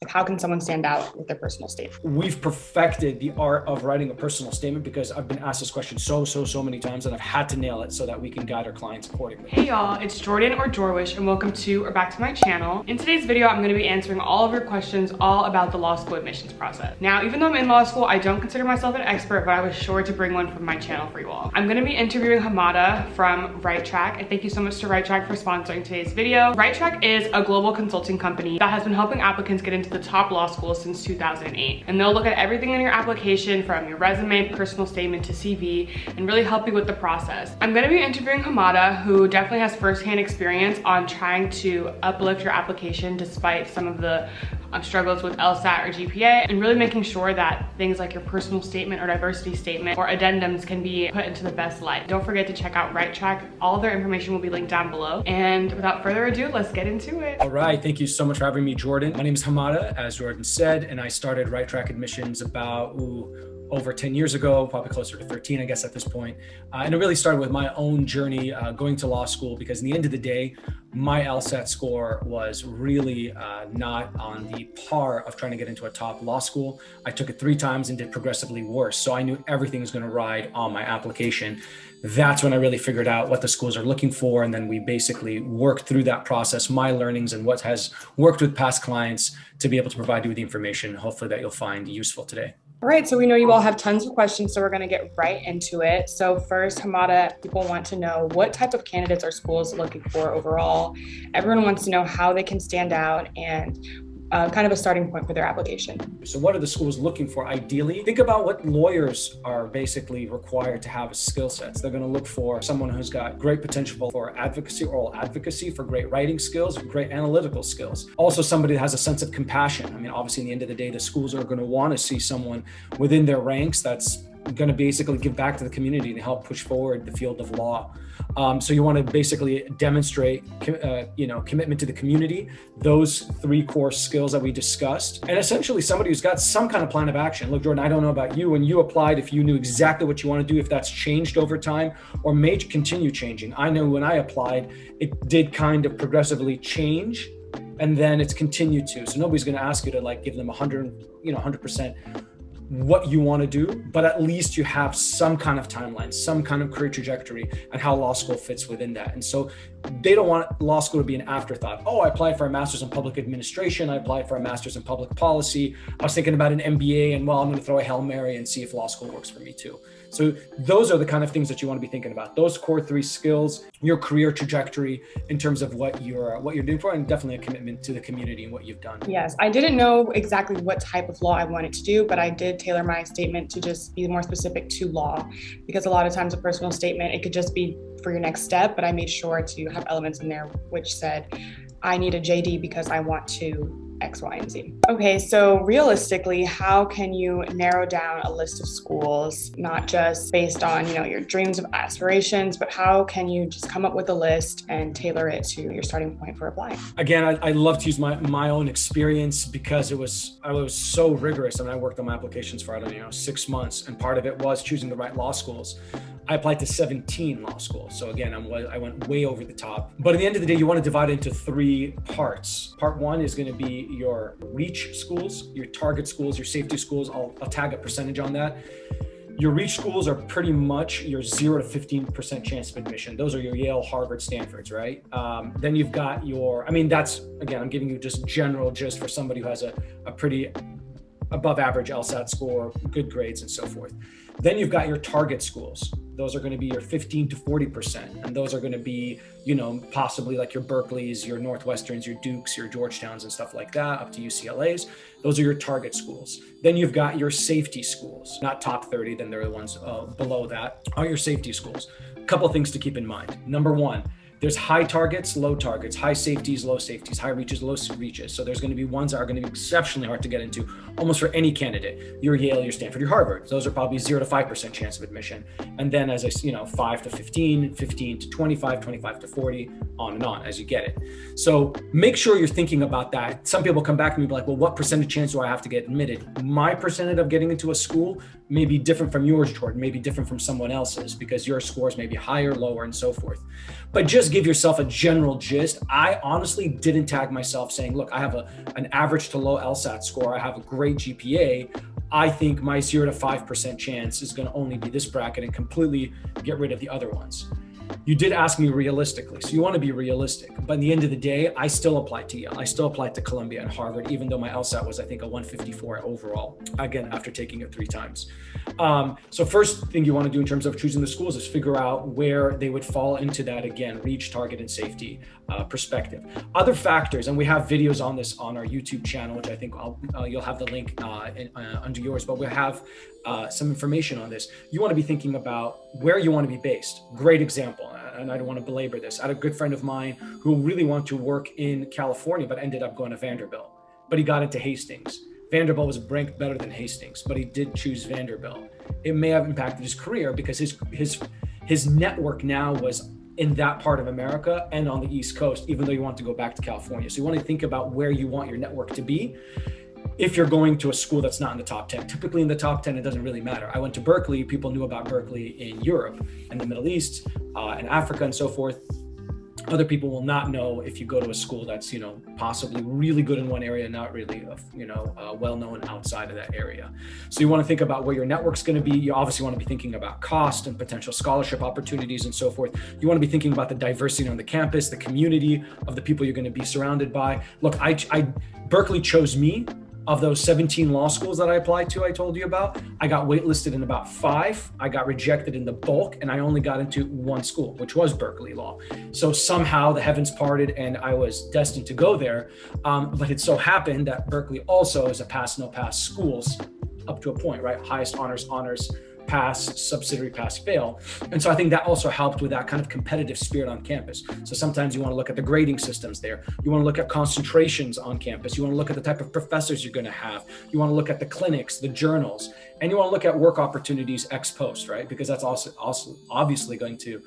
Like, how can someone stand out with their personal statement? We've perfected the art of writing a personal statement because I've been asked this question so many times, and I've had to nail it so that we can guide our clients accordingly. Hey y'all, it's Jordan or JorWish, and welcome to or back to my channel. In today's video, I'm gonna be answering all of your questions all about the law school admissions process. Now, even though I'm in law school, I don't consider myself an expert, but I was sure to bring one from my channel for you all. I'm gonna be interviewing Hamada from RightTrack, and thank you so much to RightTrack for sponsoring today's video. RightTrack is a global consulting company that has been helping applicants get into the top law schools since 2008. And they'll look at everything in your application from your resume, personal statement to CV, and really help you with the process. I'm gonna be interviewing Hamada, who definitely has firsthand experience on trying to uplift your application despite some of the struggles with LSAT or GPA, and really making sure that things like your personal statement or diversity statement or addendums can be put into the best light. Don't forget to check out RightTrack. All of their information will be linked down below. And without further ado, let's get into it. All right, thank you so much for having me, Jordan. My name is Hamada, as Jordan said, and I started RightTrack admissions about over 10 years ago, probably closer to 13, I guess, at this point. And it really started with my own journey going to law school, because in the end of the day, my LSAT score was really not on the par of trying to get into a top law school. I took it 3 times and did progressively worse. So I knew everything was going to ride on my application. That's when I really figured out what the schools are looking for. And then we basically worked through that process, my learnings and what has worked with past clients to be able to provide you with the information, hopefully, that you'll find useful today. All right, so we know you all have tons of questions, so we're gonna get right into it. So first, Hamada, people want to know what type of candidates are schools looking for overall. Everyone wants to know how they can stand out and kind of a starting point for their application. So what are the schools looking for ideally? Think about what lawyers are basically required to have as skill sets. They're going to look for someone who's got great potential for advocacy, oral advocacy, for great writing skills, great analytical skills. Also somebody that has a sense of compassion. I mean, obviously, in the end of the day, the schools are going to want to see someone within their ranks that's going to basically give back to the community and help push forward the field of law. So you want to basically demonstrate, commitment to the community, those 3 core skills that we discussed, and essentially somebody who's got some kind of plan of action. Look, Jordan, I don't know about you. When you applied, if you knew exactly what you want to do, if that's changed over time or may continue changing. I know when I applied, it did kind of progressively change, and then it's continued to. So nobody's going to ask you to give them 100%. What you want to do, but at least you have some kind of timeline, some kind of career trajectory, and how law school fits within that. And so they don't want law school to be an afterthought. Oh, I applied for a master's in public administration. I applied for a master's in public policy. I was thinking about an M.P.A. and I'm going to throw a Hail Mary and see if law school works for me too. So those are the kind of things that you want to be thinking about. Those core 3 skills, your career trajectory in terms of what you're doing for, and definitely a commitment to the community and what you've done. Yes, I didn't know exactly what type of law I wanted to do, but I did tailor my statement to just be more specific to law, because a lot of times a personal statement, it could just be for your next step, but I made sure to have elements in there which said, I need a JD because I want to X, Y, and Z. Okay, so realistically, how can you narrow down a list of schools, not just based on, your dreams of aspirations, but how can you just come up with a list and tailor it to your starting point for applying? Again, I love to use my own experience because I was so rigorous. I worked on my applications for, 6 months, and part of it was choosing the right law schools. I applied to 17 law schools. So again, I went way over the top. But at the end of the day, you want to divide it into 3 parts. Part 1 is going to be your reach schools, your target schools, your safety schools. I'll tag a percentage on that. Your reach schools are pretty much your 0 to 15% chance of admission. Those are your Yale, Harvard, Stanfords, right? Then you've got that's, again, I'm giving you just for somebody who has a pretty above average LSAT score, good grades, and so forth. Then you've got your target schools. Those are going to be your 15 to 40%. And those are going to be, possibly like your Berkeleys, your Northwesterns, your Dukes, your Georgetowns, and stuff like that, up to UCLAs. Those are your target schools. Then you've got your safety schools, not top 30, then they're the ones below that, are your safety schools. A couple of things to keep in mind. Number 1, there's high targets, low targets, high safeties, low safeties, high reaches, low reaches. So there's going to be ones that are going to be exceptionally hard to get into almost for any candidate. Your Yale, your Stanford, your Harvard. Those are probably 0 to 5% chance of admission. And then as 5 to 15, 15 to 25, 25 to 40, on and on as you get it. So make sure you're thinking about that. Some people come back to me and be like, well, what percentage chance do I have to get admitted? My percentage of getting into a school may be different from yours, Jordan, may be different from someone else's, because your scores may be higher, lower, and so forth. But just just give yourself a general gist. I honestly didn't tag myself saying, look, I have an average to low LSAT score. I have a great GPA. I think my 0 to 5% chance is going to only be this bracket and completely get rid of the other ones. You did ask me realistically, so you want to be realistic. But at the end of the day, I still applied to Yale. I still applied to Columbia and Harvard, even though my LSAT was, I think, a 154 overall, again, after taking it 3 times. So first thing you want to do in terms of choosing the schools is figure out where they would fall into that, again, reach, target, and safety perspective. Other factors, and we have videos on this on our YouTube channel, which I think you'll have the link under yours, but we'll have some information on this. You want to be thinking about where you want to be based. Great example, and I don't want to belabor this. I had a good friend of mine who really wanted to work in California, but ended up going to Vanderbilt. But he got into Hastings. Vanderbilt was ranked better than Hastings, but he did choose Vanderbilt. It may have impacted his career because his network now was in that part of America and on the East Coast, even though you want to go back to California. So you want to think about where you want your network to be. If you're going to a school that's not in the top 10, typically in the top 10, it doesn't really matter. I went to Berkeley. People knew about Berkeley in Europe and the Middle East and Africa and so forth. Other people will not know if you go to a school that's, possibly really good in one area, not really, well-known outside of that area. So you want to think about where your network's going to be. You obviously want to be thinking about cost and potential scholarship opportunities and so forth. You want to be thinking about the diversity on the campus, the community of the people you're going to be surrounded by. Look, Berkeley chose me. Of those 17 law schools that I applied to, I told you about, I got waitlisted in about 5. I got rejected in the bulk, and I only got into 1 school, which was Berkeley Law. So somehow the heavens parted and I was destined to go there. But it so happened that Berkeley also is a pass, no pass schools up to a point, right? Highest honors, pass, subsidiary pass, fail. And so I think that also helped with that kind of competitive spirit on campus. So sometimes you want to look at the grading systems there. You want to look at concentrations on campus. You want to look at the type of professors you're going to have. You want to look at the clinics, the journals, and you want to look at work opportunities ex post, right? Because that's also obviously going to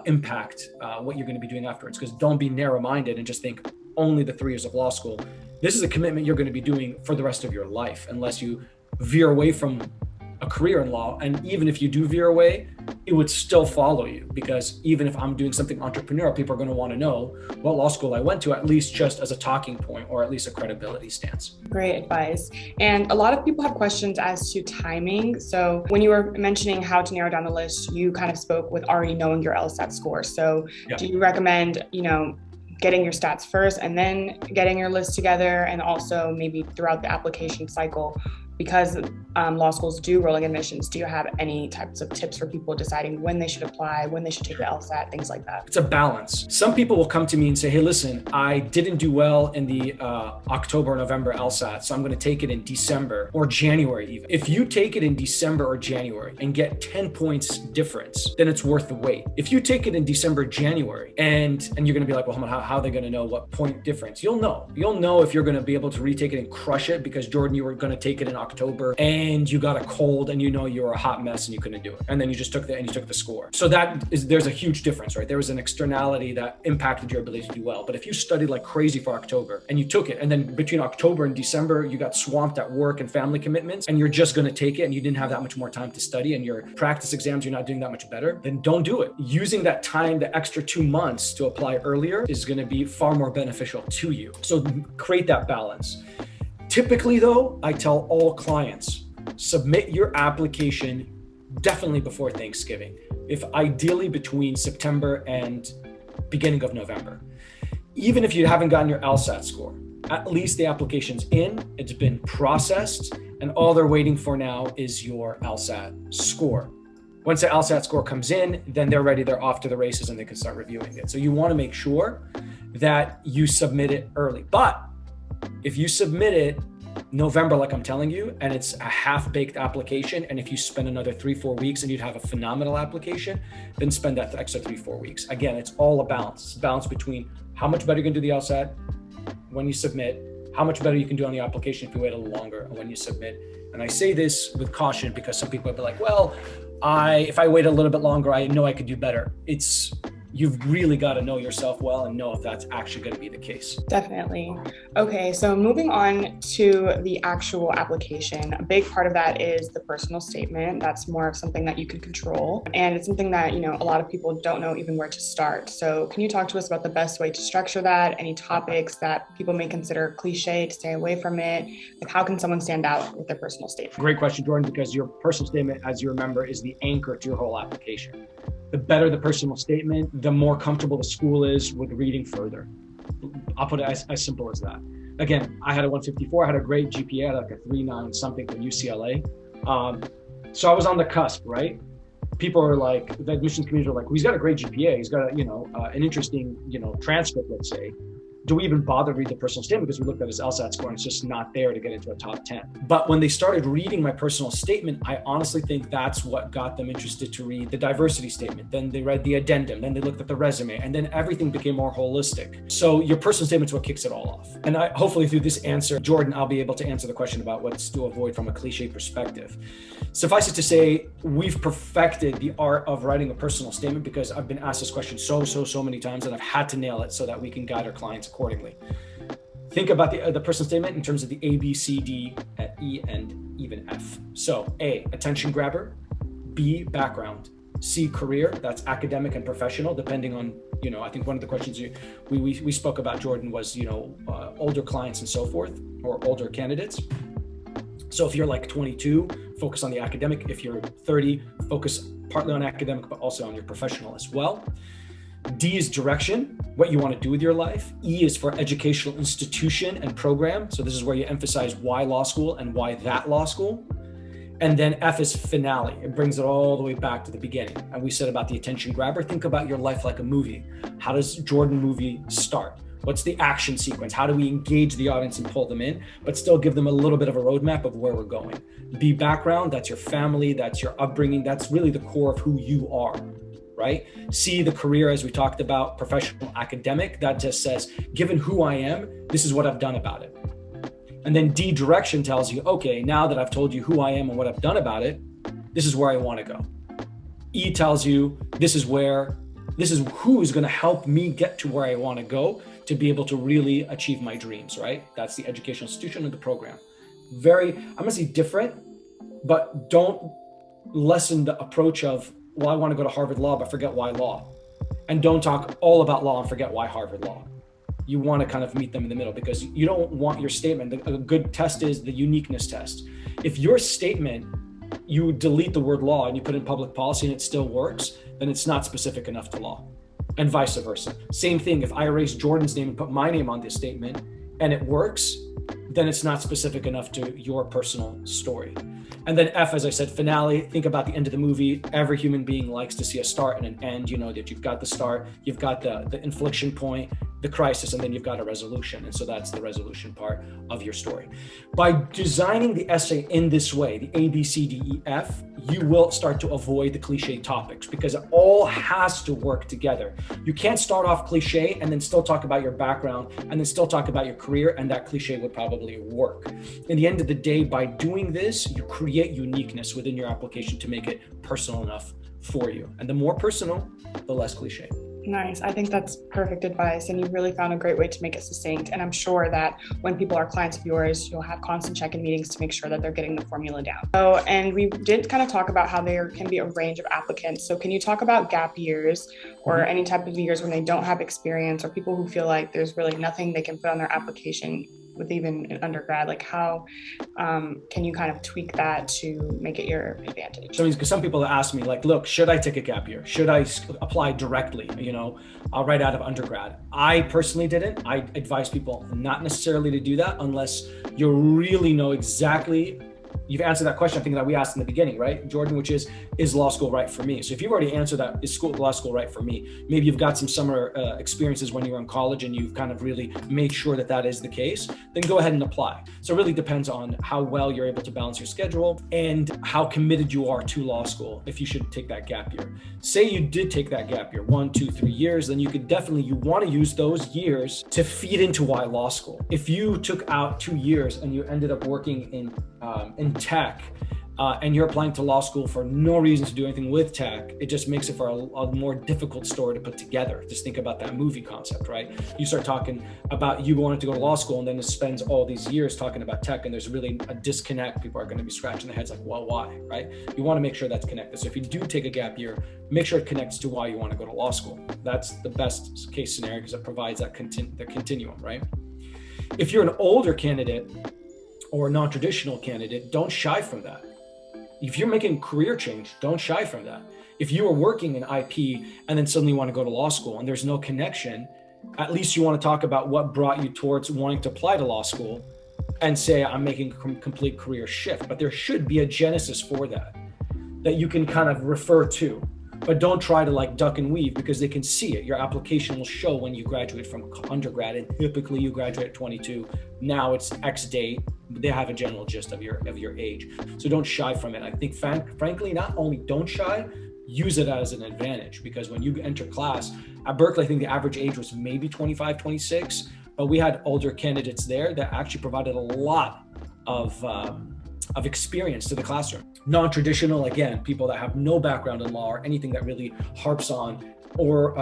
impact what you're going to be doing afterwards. Because don't be narrow-minded and just think only the 3 years of law school. This is a commitment you're going to be doing for the rest of your life, unless you veer away from a career in law. And even if you do veer away, it would still follow you, because even if I'm doing something entrepreneurial, people are going to want to know what law school I went to, at least just as a talking point or at least a credibility stance. Great advice. And a lot of people have questions as to timing. So when you were mentioning how to narrow down the list, you kind of spoke with already knowing your LSAT score. So do you recommend, getting your stats first and then getting your list together, and also maybe throughout the application cycle? Because law schools do rolling admissions, do you have any types of tips for people deciding when they should apply, when they should take the LSAT, things like that? It's a balance. Some people will come to me and say, hey, listen, I didn't do well in the October or November LSAT, so I'm going to take it in December or January even. If you take it in December or January and get 10 points difference, then it's worth the wait. If you take it in December, January, and you're going to be like, well, how are they going to know what point difference? You'll know if you're going to be able to retake it and crush it, because Jordan, you were going to take it in October and you got a cold and you were a hot mess and you couldn't do it. And then you just took the score. So there's a huge difference, right? There was an externality that impacted your ability to do well. But if you studied like crazy for October and you took it, and then between October and December, you got swamped at work and family commitments, and you're just going to take it and you didn't have that much more time to study, and your practice exams, you're not doing that much better, then don't do it. Using that time, the extra 2 months to apply earlier, is going to be far more beneficial to you. So create that balance. Typically though, I tell all clients, submit your application definitely before Thanksgiving, if ideally between September and beginning of November. Even if you haven't gotten your LSAT score, at least the application's in, it's been processed, and all they're waiting for now is your LSAT score. Once the LSAT score comes in, then they're ready, they're off to the races, and they can start reviewing it. So you want to make sure that you submit it early. But if you submit it November, like I'm telling you, and it's a half-baked application, and if you spend another 3-4 weeks and you'd have a phenomenal application, then spend that extra 3-4 weeks. Again, it's all a balance. It's a balance between how much better you can do the LSAT when you submit, how much better you can do on the application if you wait a little longer when you submit. And I say this with caution because some people will be like, well, if I wait a little bit longer, I know I could do better. It's you've really got to know yourself well and know if that's actually going to be the case. Definitely. Okay, so moving on to the actual application, a big part of that is the personal statement. That's more of something that you can control. And it's something that, a lot of people don't know even where to start. So can you talk to us about the best way to structure that? Any topics that people may consider cliche to stay away from it? Like, how can someone stand out with their personal statement? Great question, Jordan, because your personal statement, as you remember, is the anchor to your whole application. The better the personal statement, the more comfortable the school is with reading further. I'll put it as simple as that. Again, I had a 154, I had a great GPA, I had like a 3.9 something from UCLA. So I was on the cusp, right? People are like, the admissions community are like, well, he's got a great GPA, he's got an interesting, transcript, let's say. Do we even bother to read the personal statement? Because we looked at his LSAT score and it's just not there to get into a top 10. But when they started reading my personal statement, I honestly think that's what got them interested to read the diversity statement. Then they read the addendum, then they looked at the resume, and then everything became more holistic. So your personal statement's what kicks it all off. And hopefully through this answer, Jordan, I'll be able to answer the question about what's to avoid from a cliche perspective. Suffice it to say, we've perfected the art of writing a personal statement because I've been asked this question so many times, and I've had to nail it so that we can guide our clients accordingly. Think about the personal statement in terms of the A, B, C, D, E, and even F. So A, attention grabber. B, background. C, career. That's academic and professional, depending on, I think one of the questions we spoke about, Jordan, was, older clients and so forth, or older candidates. So if you're like 22, focus on the academic. If you're 30, focus partly on academic, but also on your professional as well. D is direction, what you want to do with your life. E is for educational institution and program. So this is where you emphasize why law school and why that law school. And then F is finale. It brings it all the way back to the beginning. And we said about the attention grabber, think about your life like a movie. How does Jordan movie start? What's the action sequence? How do we engage the audience and pull them in, but still give them a little bit of a roadmap of where we're going? B, background, that's your family, that's your upbringing, that's really the core of who you are, right? C, the career, as we talked about, professional, academic, that just says, given who I am, this is what I've done about it. And then D, direction, tells you, okay, now that I've told you who I am and what I've done about it, this is where I want to go. E tells you, this is who is going to help me get to where I want to go to be able to really achieve my dreams, right? That's the educational institution and the program. I'm going to say different, but don't lessen the approach of, well, I want to go to Harvard Law, but forget why law. And don't talk all about law and forget why Harvard Law. You want to kind of meet them in the middle because you don't want your statement. A good test is the uniqueness test. If your statement, you delete the word law and you put in public policy and it still works, then it's not specific enough to law, and vice versa. Same thing, if I erase Jordan's name and put my name on this statement and it works, then it's not specific enough to your personal story. And then F, as I said, finale, think about the end of the movie. Every human being likes to see a start and an end. You know that you've got the start, you've got the inflection point, the crisis, and then you've got a resolution. And so that's the resolution part of your story. By designing the essay in this way, the A, B, C, D, E, F, you will start to avoid the cliche topics because it all has to work together. You can't start off cliche and then still talk about your background and then still talk about your career, and that cliche would probably work. In the end of the day, by doing this, you create uniqueness within your application to make it personal enough for you. And the more personal, the less cliche. Nice. I think that's perfect advice. And you really found a great way to make it succinct. And I'm sure that when people are clients of yours, you'll have constant check-in meetings to make sure that they're getting the formula down. So, and we did kind of talk about how there can be a range of applicants. So can you talk about gap years or any type of years when they don't have experience, or people who feel like there's really nothing they can put on their application with even an undergrad? Like how can you kind of tweak that to make it your advantage? So because some people ask me like, look, should I take a gap year? Should I apply directly, right out of undergrad? I personally didn't. I advise people not necessarily to do that unless you really know exactly. You've answered that question, I think, that we asked in the beginning, right, Jordan, which is law school right for me? So if you've already answered that, is law school right for me? Maybe you've got some summer experiences when you were in college and you've kind of really made sure that that is the case, then go ahead and apply. So it really depends on how well you're able to balance your schedule and how committed you are to law school if you should take that gap year. Say you did take that gap year, 1, 2, 3 years, then you want to use those years to feed into why law school. If you took out 2 years and you ended up working in tech, and you're applying to law school for no reason to do anything with tech, it just makes it for a more difficult story to put together. Just think about that movie concept, right? You start talking about you wanting to go to law school, and then it spends all these years talking about tech, and there's really a disconnect. People are going to be scratching their heads like, well, why, right? You want to make sure that's connected. So if you do take a gap year, make sure it connects to why you want to go to law school. That's the best case scenario because it provides that the continuum, right? If you're an older candidate or a non-traditional candidate, don't shy from that. If you're making career change, don't shy from that. If you are working in IP and then suddenly want to go to law school and there's no connection, at least you want to talk about what brought you towards wanting to apply to law school and say, I'm making a complete career shift. But there should be a genesis for that you can kind of refer to. But don't try to like duck and weave because they can see it. Your application will show when you graduate from undergrad, and typically you graduate at 22. Now it's X date. They have a general gist of your age. So don't shy from it. I think frankly, not only don't shy, use it as an advantage, because when you enter class at Berkeley, I think the average age was maybe 25, 26, but we had older candidates there that actually provided a lot of experience to the classroom. Non-traditional, again, people that have no background in law or anything that really harps on or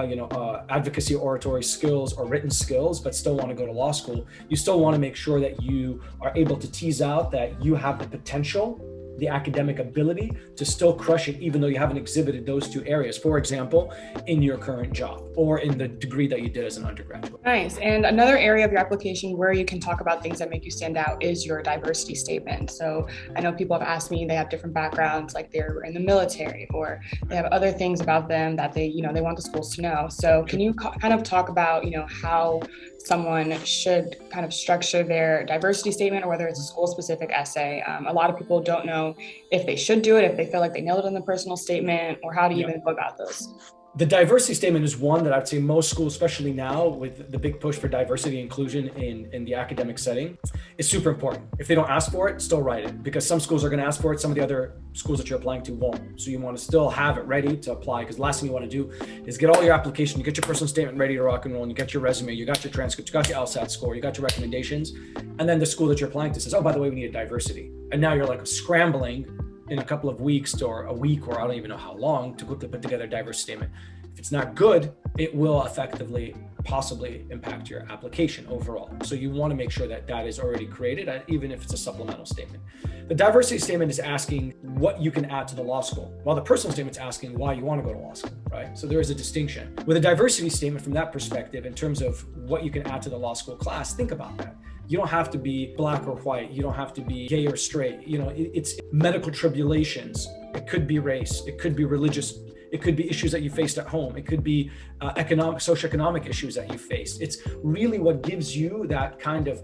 advocacy, oratory skills or written skills, but still want to go to law school. You still want to make sure that you are able to tease out that you have the potential, the academic ability to still crush it, even though you haven't exhibited those two areas, for example, in your current job or in the degree that you did as an undergraduate. Nice. And another area of your application where you can talk about things that make you stand out is your diversity statement. So I know people have asked me, they have different backgrounds, like they're in the military or they have other things about them that they want the schools to know. So can you kind of talk about, how someone should kind of structure their diversity statement, or whether it's a school-specific essay? A lot of people don't know if they should do it, if they feel like they nailed it in the personal statement, or how to even go about those. The diversity statement is one that I'd say most schools, especially now with the big push for diversity and inclusion in the academic setting, is super important. If they don't ask for it, still write it, because some schools are going to ask for it. Some of the other schools that you're applying to won't. So you want to still have it ready to apply, because the last thing you want to do is get all your application, you get your personal statement ready to rock and roll, and you get your resume, you got your transcript, you got your LSAT score, you got your recommendations, and then the school that you're applying to says, oh, by the way, we need a diversity. And now you're like scrambling in a couple of weeks or a week, or I don't even know how long, to quickly put together a diverse statement. If it's not good, it will effectively possibly impact your application overall. So you want to make sure that that is already created, even if it's a supplemental statement. The diversity statement is asking what you can add to the law school, while the personal statement is asking why you want to go to law school, right? So there is a distinction. With a diversity statement from that perspective, in terms of what you can add to the law school class, think about that. You don't have to be black or white. You don't have to be gay or straight. It's medical tribulations. It could be race. It could be religious. It could be issues that you faced at home. It could be socioeconomic issues that you faced. It's really what gives you that kind of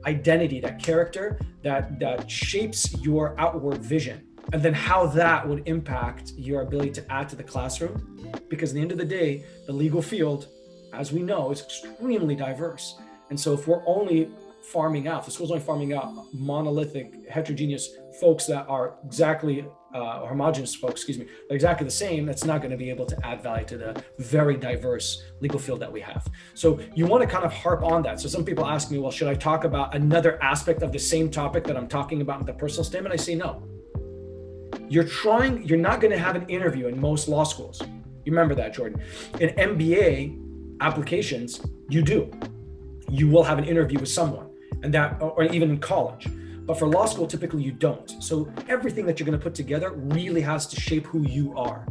identity, that character that shapes your outward vision. And then how that would impact your ability to add to the classroom. Because at the end of the day, the legal field, as we know, is extremely diverse. And so if we're only farming out, the school's only farming out monolithic, heterogeneous folks that are exactly, homogenous folks, they're exactly the same, that's not going to be able to add value to the very diverse legal field that we have. So you want to kind of harp on that. So some people ask me, well, should I talk about another aspect of the same topic that I'm talking about in the personal statement? I say no. You're not going to have an interview in most law schools. You remember that, Jordan. In M.P.A applications, you do. You will have an interview with someone, and that, or even in college. But for law school, typically you don't. So everything that you're going to put together really has to shape who you are.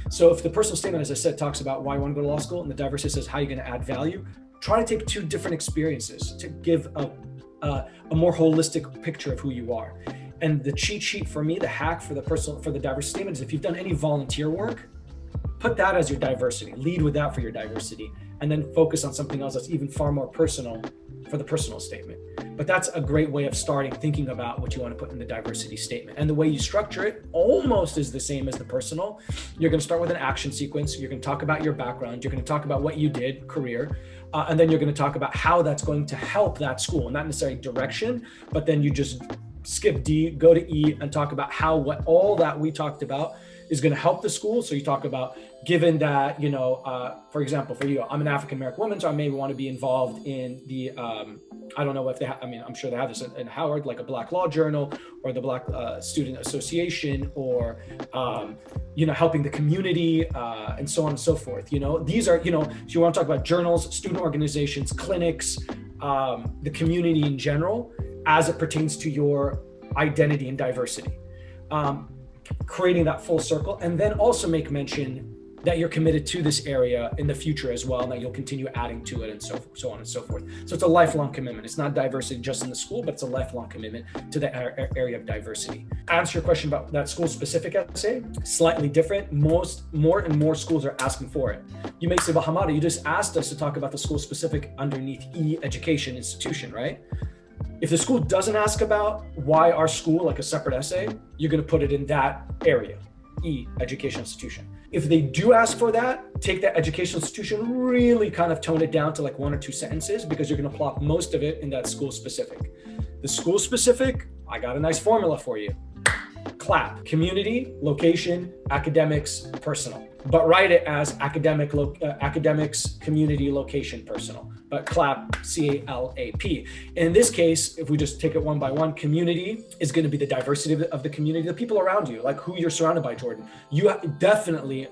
So if the personal statement, as I said, talks about why you want to go to law school, and the diversity says how you're going to add value, try to take two different experiences to give a more holistic picture of who you are. And the cheat sheet for me, the hack for the diversity statement is, if you've done any volunteer work, put that as your diversity. Lead with that for your diversity, and then focus on something else that's even far more personal for the personal statement. But that's a great way of starting thinking about what you want to put in the diversity statement. And the way you structure it almost is the same as the personal. You're going to start with an action sequence. You're going to talk about your background. You're going to talk about what you did, career. And then you're going to talk about how that's going to help that school, not necessarily direction, but then you just skip D, go to E, and talk about how all that we talked about is going to help the school. So you talk about, given that, for example, for you, I'm an African-American woman, so I may want to be involved in the, I don't know if they have, I'm sure they have this in Howard, like a Black Law Journal or the Black Student Association, or, helping the community and so on and so forth. These are, so you want to talk about journals, student organizations, clinics, the community in general, as it pertains to your identity and diversity. Creating that full circle, and then also make mention that you're committed to this area in the future as well, and that you'll continue adding to it, and so on and so forth. So it's a lifelong commitment. It's not diversity just in the school, but it's a lifelong commitment to the area of diversity. Answer your question about that school-specific essay, slightly different. More and more schools are asking for it. You may say, well, Hamada, you just asked us to talk about the school-specific underneath education institution, right? If the school doesn't ask about why our school, like a separate essay, you're going to put it in that area, education institution. If they do ask for that, take that education institution, really kind of tone it down to like 1 or 2 sentences, because you're going to plop most of it in that school specific. The school specific, I got a nice formula for you. CLAP, community, location, academics, personal. But write it as academics, community, location, personal. But CLAP, C-A-L-A-P. In this case, if we just take it one by one, community is going to be the diversity of the community, the people around you, like who you're surrounded by, Jordan. You definitely,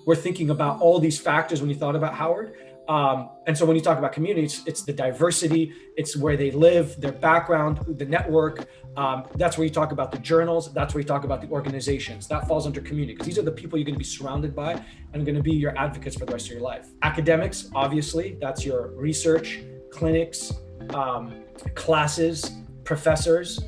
we're thinking about all these factors when you thought about Howard. And so when you talk about community, it's the diversity, it's where they live, their background, the network. That's where you talk about the journals. That's where you talk about the organizations. That falls under community, because these are the people you're going to be surrounded by and going to be your advocates for the rest of your life. Academics, obviously, that's your research, clinics, classes, professors,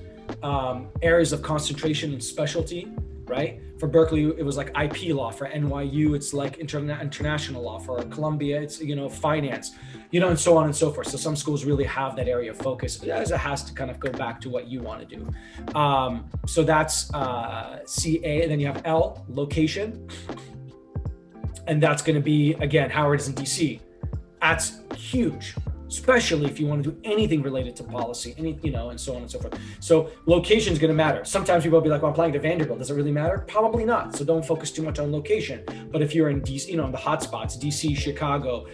areas of concentration and specialty, right? For Berkeley, it was like IP law. For NYU, it's like international law. For Columbia, it's, finance, and so on and so forth. So some schools really have that area of focus, as it has to kind of go back to what you want to do. So that's CA, and then you have L, location. And that's going to be, again, Howard is in DC. That's huge, especially if you want to do anything related to policy, and so on and so forth. So location is going to matter. Sometimes people will be like, well, I'm applying to Vanderbilt. Does it really matter? Probably not. So don't focus too much on location. But if you're in DC, in the hot spots, DC, Chicago,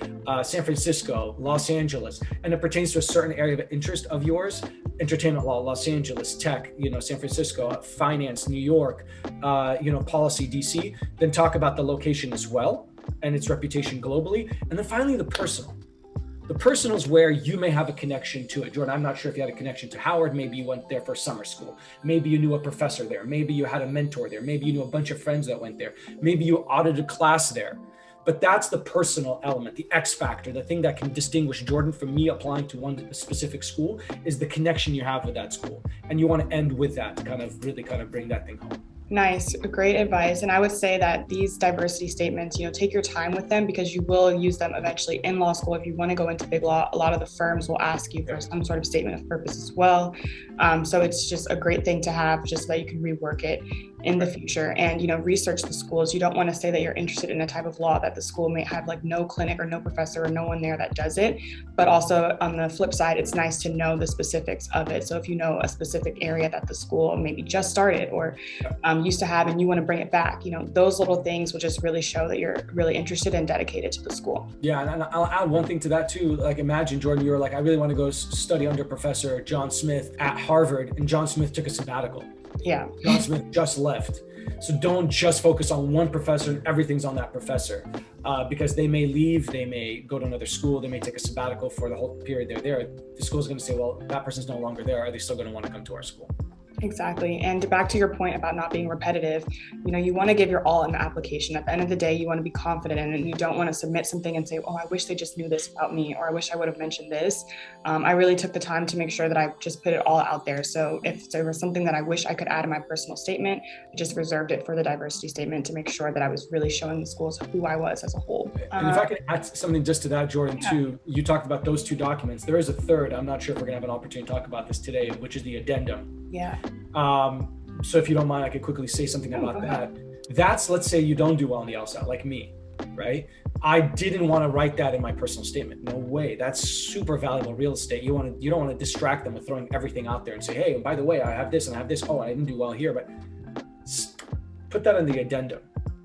San Francisco, Los Angeles, and it pertains to a certain area of interest of yours, entertainment law, Los Angeles, tech, San Francisco, finance, New York, policy, DC, then talk about the location as well and its reputation globally. And then finally, the personal. The personal is where you may have a connection to it. Jordan, I'm not sure if you had a connection to Howard. Maybe you went there for summer school. Maybe you knew a professor there. Maybe you had a mentor there. Maybe you knew a bunch of friends that went there. Maybe you audited a class there. But that's the personal element, the X factor, the thing that can distinguish Jordan from me applying to one specific school is the connection you have with that school. And you want to end with that to really bring that thing home. Nice, great advice. And I would say that these diversity statements, take your time with them, because you will use them eventually in law school. If you want to go into big law, a lot of the firms will ask you for some sort of statement of purpose as well. So it's just a great thing to have, just so that you can rework it in the future. And, research the schools. You don't want to say that you're interested in a type of law that the school may have like no clinic or no professor or no one there that does it. But also on the flip side, it's nice to know the specifics of it. So if you know a specific area that the school maybe just started or used to have and you want to bring it back, those little things will just really show that you're really interested and dedicated to the school. Yeah, and I'll add one thing to that too. Like imagine, Jordan, you were like, I really want to go study under Professor John Smith at Harvard, and John Smith took a sabbatical. Yeah. John Smith just left. So don't just focus on one professor and everything's on that professor, because they may leave, they may go to another school, they may take a sabbatical for the whole period they're there. The school's going to say, well, that person's no longer there. Are they still going to want to come to our school? Exactly. And back to your point about not being repetitive, you want to give your all in the application. At the end of the day, you want to be confident in it, and you don't want to submit something and say, oh, I wish they just knew this about me, or I wish I would have mentioned this. I really took the time to make sure that I just put it all out there. So if there was something that I wish I could add in my personal statement, I just reserved it for the diversity statement to make sure that I was really showing the schools who I was as a whole. And if I could add something just to that, Jordan, too, you talked about those 2 documents. There is a third. I'm not sure if we're going to have an opportunity to talk about this today, which is the addendum. Yeah. So if you don't mind, I could quickly say something about that. That's, let's say you don't do well in the LSAT, like me, right? I didn't want to write that in my personal statement. No way. That's super valuable real estate. You don't want to distract them with throwing everything out there and say, hey, by the way, I have this and I have this. Oh, I didn't do well here, but put that in the addendum.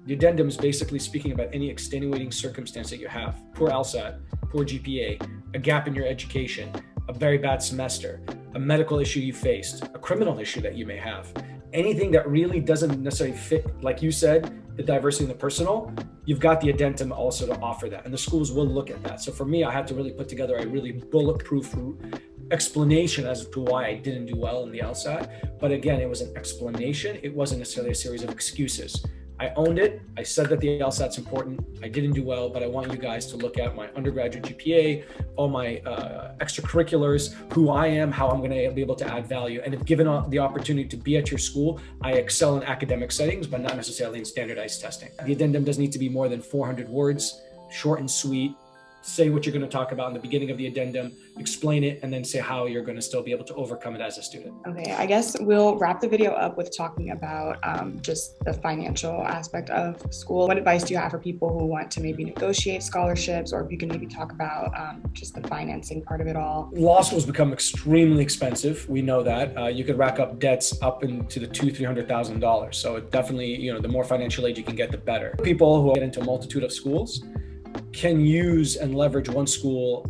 The addendum is basically speaking about any extenuating circumstance that you have. Poor LSAT, poor GPA, a gap in your education, a very bad semester, a medical issue you faced, a criminal issue that you may have. Anything that really doesn't necessarily fit, like you said, the diversity and the personal, you've got the addendum also to offer that. And the schools will look at that. So for me, I had to really put together a really bulletproof explanation as to why I didn't do well in the LSAT. But again, it was an explanation. It wasn't necessarily a series of excuses. I owned it. I said that the LSAT's important. I didn't do well, but I want you guys to look at my undergraduate GPA, all my extracurriculars, who I am, how I'm going to be able to add value. And if given the opportunity to be at your school, I excel in academic settings, but not necessarily in standardized testing. The addendum doesn't need to be more than 400 words, short and sweet. Say what you're going to talk about in the beginning of the addendum, explain it, and then say how you're going to still be able to overcome it as a student. Okay, I guess we'll wrap the video up with talking about just the financial aspect of school. What advice do you have for people who want to maybe negotiate scholarships, or if you can maybe talk about just the financing part of it all? Law schools become extremely expensive. We know that. You could rack up debts up into the $200,000-$300,000. So it definitely, the more financial aid you can get, the better. People who get into a multitude of schools can use and leverage one school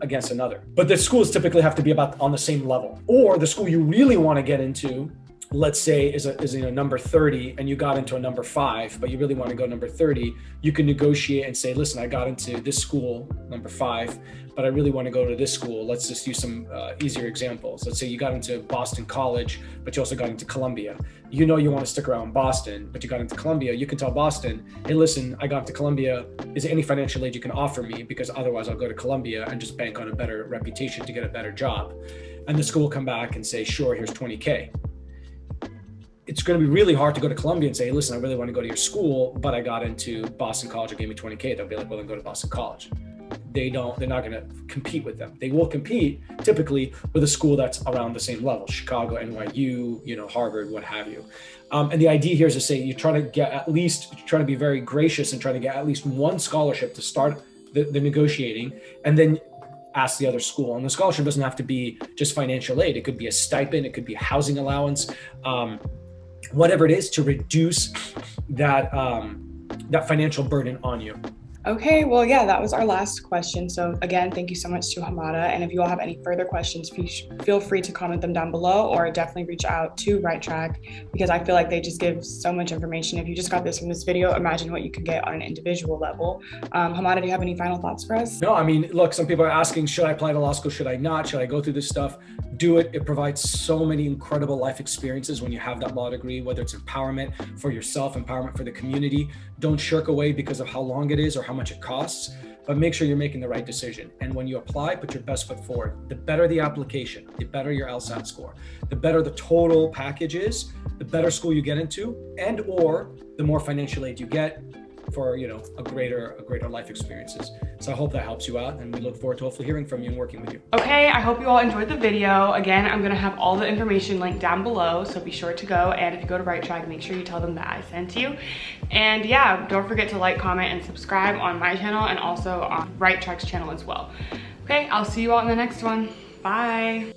against another. But the schools typically have to be about on the same level. Or the school you really want to get into, let's say is a number 30 and you got into a number 5, but you really want to go number 30, you can negotiate and say, listen, I got into this school, number 5, but I really want to go to this school. Let's just use some easier examples. Let's say you got into Boston College, but you also got into Columbia. You want to stick around Boston, but you got into Columbia. You can tell Boston, hey, listen, I got into Columbia. Is there any financial aid you can offer me? Because otherwise I'll go to Columbia and just bank on a better reputation to get a better job. And the school will come back and say, sure, here's $20K. It's going to be really hard to go to Columbia and say, hey, listen, I really want to go to your school, but I got into Boston College and gave me $20K. They'll be like, well, then go to Boston College. They're not going to compete with them. They will compete typically with a school that's around the same level, Chicago, NYU, Harvard, what have you. And the idea here is to say you're trying to be very gracious and try to get at least one scholarship to start the negotiating, and then ask the other school. And the scholarship doesn't have to be just financial aid. It could be a stipend. It could be a housing allowance, whatever it is to reduce that financial burden on you. Okay, well, yeah, that was our last question. So again, thank you so much to Hamada. And if you all have any further questions, feel free to comment them down below, or definitely reach out to Right Track, because I feel like they just give so much information. If you just got this from this video, imagine what you could get on an individual level. Hamada, do you have any final thoughts for us? No, I mean, look, some people are asking, should I apply to law school? Should I not? Should I go through this stuff? Do it. It provides so many incredible life experiences when you have that law degree, whether it's empowerment for yourself, empowerment for the community. Don't shirk away because of how long it is or how much it costs, but make sure you're making the right decision. And when you apply, put your best foot forward. The better the application, the better your LSAT score, the better the total package is, the better school you get into, and or the more financial aid you get for a greater life experiences. So I hope that helps you out, and we look forward to hopefully hearing from you and working with you. Okay, I hope you all enjoyed the video. Again, I'm gonna have all the information linked down below, so be sure to go. And if you go to Right Track, make sure you tell them that I sent you. And yeah, don't forget to like, comment, and subscribe on my channel and also on Right Track's channel as well. Okay, I'll see you all in the next one. Bye.